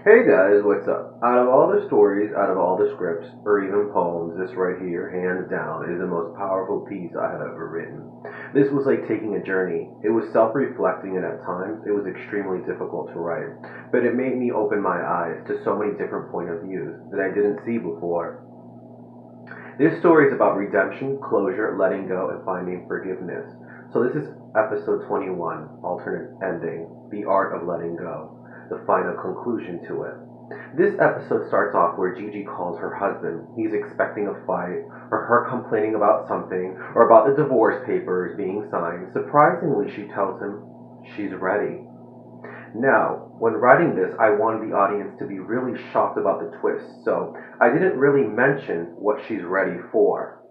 Hey guys, what's up? Out of all the stories, out of all the scripts, or even poems, this right here, hands down, is the most powerful piece I have ever written. This was like taking a journey. It was self-reflecting and at times it was extremely difficult to write. But it made me open my eyes to so many different point of views that I didn't see before. This story is about redemption, closure, letting go, and finding forgiveness. So this is episode 21, alternate ending, the art of letting go, the final conclusion to it. This episode starts off where Gigi calls her husband. He's expecting a fight, or her complaining about something, or about the divorce papers being signed. Surprisingly, she tells him she's ready. Now, when writing this, I wanted the audience to be really shocked about the twist, so I didn't really mention what she's ready for.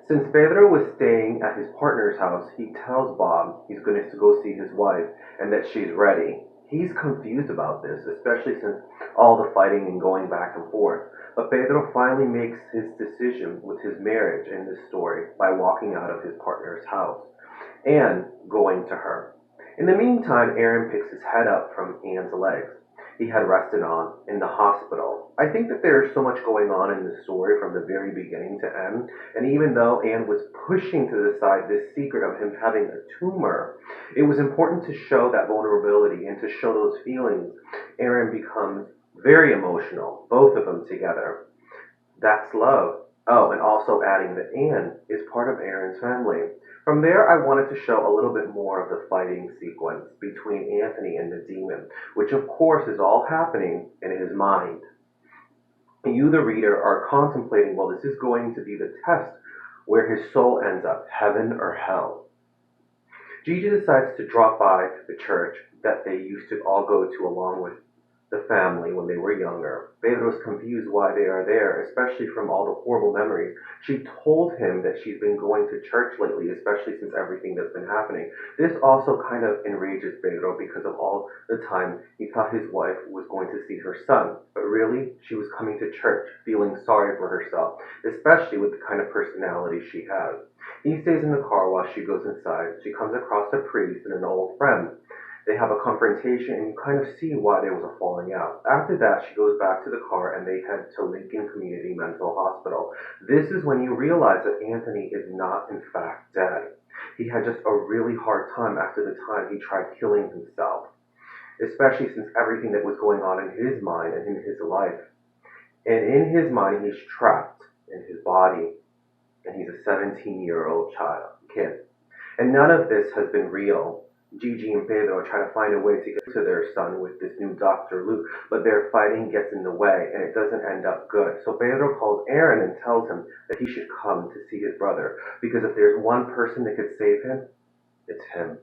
Since Pedro was staying at his partner's house, he tells Bob he's going to go see his wife and that she's ready. He's confused about this, especially since all the fighting and going back and forth. But Pedro finally makes his decision with his marriage in this story by walking out of his partner's house and going to her. In the meantime, Aaron picks his head up from Anne's legs he had rested on in the hospital. I think that there is so much going on in this story from the very beginning to end, and even though Anne was pushing to the side this secret of him having a tumor, it was important to show that vulnerability and to show those feelings. Aaron becomes very emotional, both of them together. That's love. Oh, and also adding that Anne is part of Aaron's family. From there, I wanted to show a little bit more of the fighting sequence between Anthony and the demon, which of course is all happening in his mind. You, the reader, are contemplating, well, this is going to be the test where his soul ends up, heaven or hell. Gigi decides to drop by the church that they used to all go to along with the family when they were younger. Pedro's confused why they are there, especially from all the horrible memories. She told him that she's been going to church lately, especially since everything that's been happening. This also kind of enrages Pedro because of all the time he thought his wife was going to see her son. But really, she was coming to church feeling sorry for herself, especially with the kind of personality she has. He stays in the car while she goes inside. She comes across a priest and an old friend. They have a confrontation, and you kind of see why there was a falling out. After that, she goes back to the car, and they head to Lincoln Community Mental Hospital. This is when you realize that Anthony is not, in fact, dead. He had just a really hard time after the time he tried killing himself, especially since everything that was going on in his mind and in his life. And in his mind, he's trapped in his body, and he's a 17-year-old kid. And none of this has been real. Gigi and Pedro try to find a way to get to their son with this new Dr. Luke, but their fighting gets in the way and it doesn't end up good. So Pedro calls Aaron and tells him that he should come to see his brother because if there's one person that could save him, it's him.